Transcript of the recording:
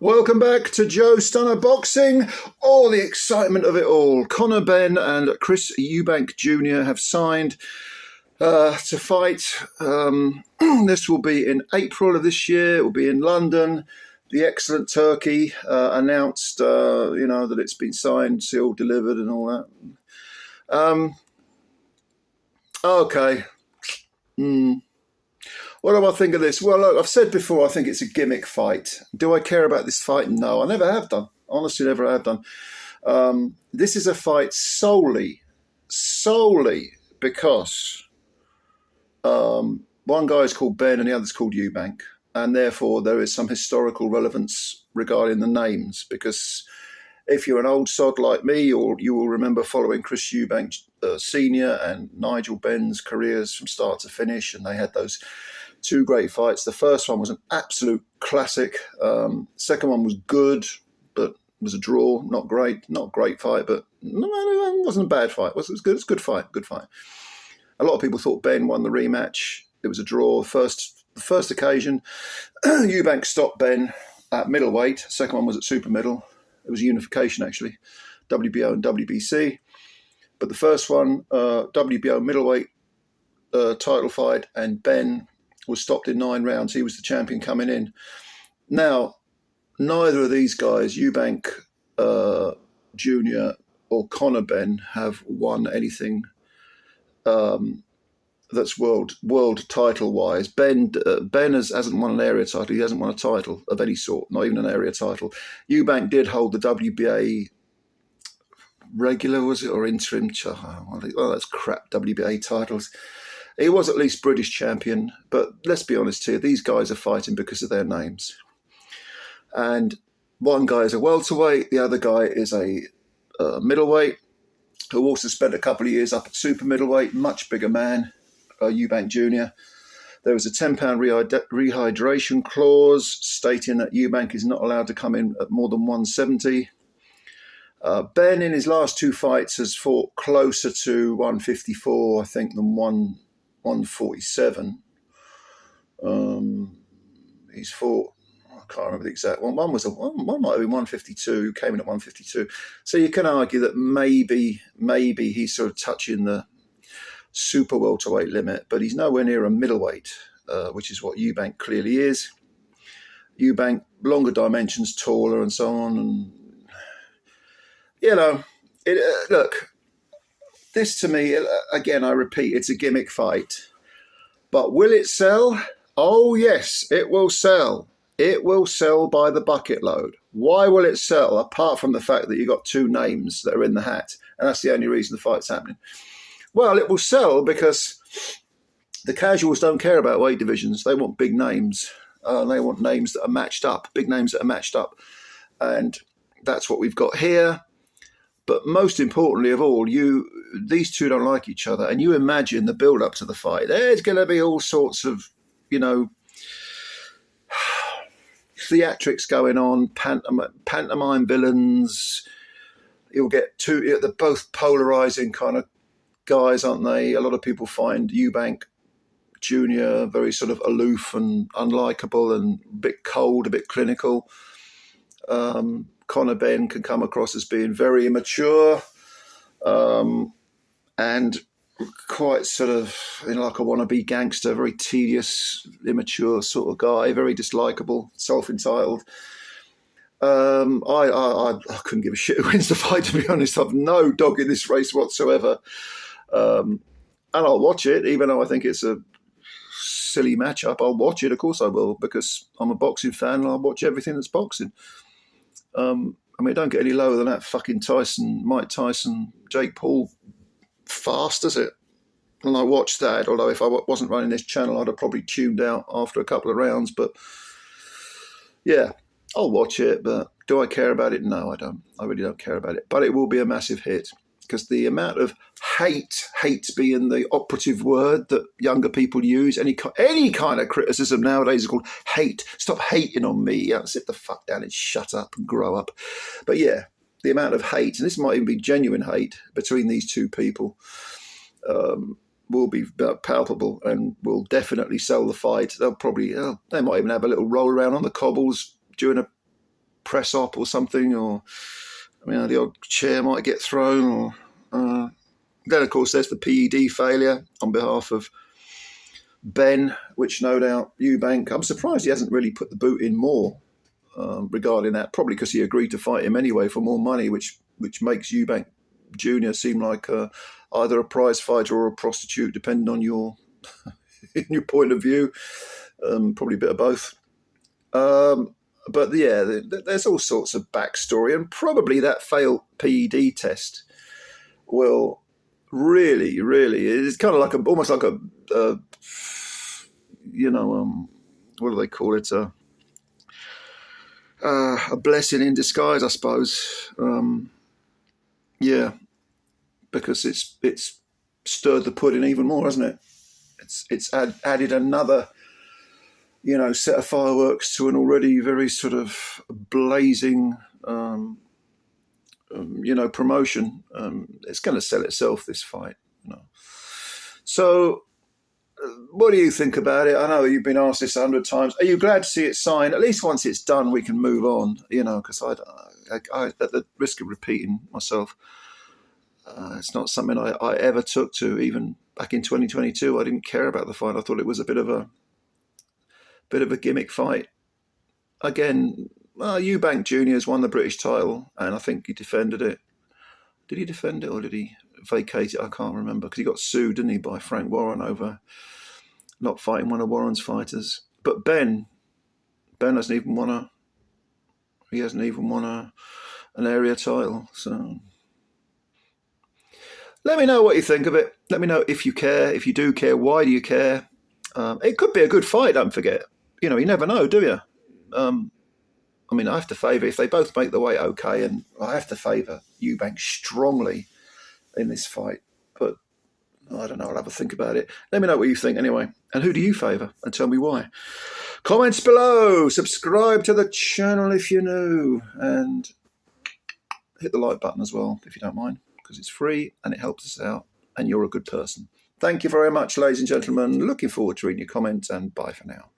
Welcome back to Joe Stunner Boxing. All the excitement of it all. Conor Benn and Chris Eubank Jr. have signed to fight. This will be in April of this year. It will be in London. The Eggs-cellent Turki announced, that it's been signed, sealed, delivered, and all that. Okay. What do I think of this? Well, look, I've said before, I think it's a gimmick fight. Do I care about this fight? No, I never have done. Honestly, never have done. This is a fight solely because one guy is called Ben and the other is called Eubank. And therefore, there is some historical relevance regarding the names. Because if you're an old sod like me, or you will remember following Chris Eubank Sr. and Nigel Benn's careers from start to finish, and they had those two great fights. The first one was an absolute classic. Second one was good, but was a draw. Not great fight, but it wasn't a bad fight. It was good. It was a good fight. A lot of people thought Ben won the rematch. It was a draw. The first occasion, Eubank stopped Ben at middleweight. Second one was at super middle. It was a unification, actually, WBO and WBC. But the first one, WBO middleweight title fight, and Ben was stopped in 9 rounds. He was the champion coming in. Now, neither of these guys, Eubank Jr. or Conor Benn, have won anything that's world title-wise. Ben hasn't won an area title. He hasn't won a title of any sort, not even an area title. Eubank did hold the WBA regular, was it, or interim? Oh, that's crap, WBA titles. He was at least British champion, but let's be honest here, these guys are fighting because of their names. And one guy is a welterweight, the other guy is a middleweight, who also spent a couple of years up at super middleweight, much bigger man, Eubank Jr. There was a £10 rehydration clause stating that Eubank is not allowed to come in at more than 170. Ben, in his last 2 fights, has fought closer to 154, I think, than 147. He's fought, I can't remember the exact one. One might have been 152, came in at 152. So you can argue that maybe he's sort of touching the super welterweight limit, but he's nowhere near a middleweight, which is what Eubank clearly is. Eubank, longer dimensions, taller, and so on, and look, this to me, again, I repeat, it's a gimmick fight. But will it sell? Oh, yes, it will sell. It will sell by the bucket load. Why will it sell? Apart from the fact that you've got 2 names that are in the hat. And that's the only reason the fight's happening. Well, it will sell because the casuals don't care about weight divisions. They want big names. They want names that are matched up, big names that are matched up. And that's what we've got here. But most importantly of all, these two don't like each other. And you imagine the build-up to the fight. There's going to be all sorts of, theatrics going on, pantomime villains. You'll get they're both polarizing kind of guys, aren't they? A lot of people find Eubank Jr. very sort of aloof and unlikable and a bit cold, a bit clinical. Conor Benn can come across as being very immature and quite sort of like a wannabe gangster, very tedious, immature sort of guy, very dislikable, self-entitled. I couldn't give a shit who wins the fight, to be honest. I've no dog in this race whatsoever. And I'll watch it, even though I think it's a silly matchup. I'll watch it, of course I will, because I'm a boxing fan and I'll watch everything that's boxing. It don't get any lower than that fucking Mike Tyson, Jake Paul fast, does it? And I watched that, although if I wasn't running this channel, I'd have probably tuned out after a couple of rounds. But yeah, I'll watch it, but do I care about it? No, I don't. I really don't care about it. But it will be a massive hit because the amount of hate being the operative word that younger people use, any kind of criticism nowadays is called hate. Stop hating on me. Sit the fuck down and shut up and grow up. But yeah, the amount of hate, and this might even be genuine hate between these two people, will be palpable and will definitely sell the fight. They might even have a little roll around on the cobbles during a press op or something, or the odd chair might get thrown, or then of course there's the PED failure on behalf of Benn, which no doubt Eubank, I'm surprised he hasn't really put the boot in more regarding that, probably because he agreed to fight him anyway for more money, which makes Eubank Jr seem like either a prize fighter or a prostitute, depending on your your point of view. Probably a bit of both. But yeah, there's all sorts of backstory, and probably that failed PED test will really, it's kind of like almost like a what do they call it? A blessing in disguise, I suppose. Yeah, because it's stirred the pudding even more, hasn't it? It's added another, set of fireworks to an already very sort of blazing, promotion. It's going to sell itself, this fight. So, what do you think about it? I know you've been asked this 100 times. Are you glad to see it signed? At least once it's done, we can move on. Because I, at the risk of repeating myself, it's not something I ever took to. Even back in 2022, I didn't care about the fight. I thought it was a bit of a gimmick fight. Again, Eubank Jr has won the British title, and I think he defended it. Did he defend it, or did he vacate it? I can't remember, because he got sued, didn't he, by Frank Warren over not fighting one of Warren's fighters. But Ben hasn't even won an area title. So let me know what you think of it. Let me know if you care. If you do care, why do you care? It could be a good fight, don't forget. You never know, do you? I have to favour, if they both make the weight okay, and I have to favour Eubank strongly in this fight. But I don't know, I'll have a think about it. Let me know what you think anyway. And who do you favour? And tell me why. Comments below. Subscribe to the channel if you're new. And hit the like button as well, if you don't mind, because it's free and it helps us out. And you're a good person. Thank you very much, ladies and gentlemen. Looking forward to reading your comments, and bye for now.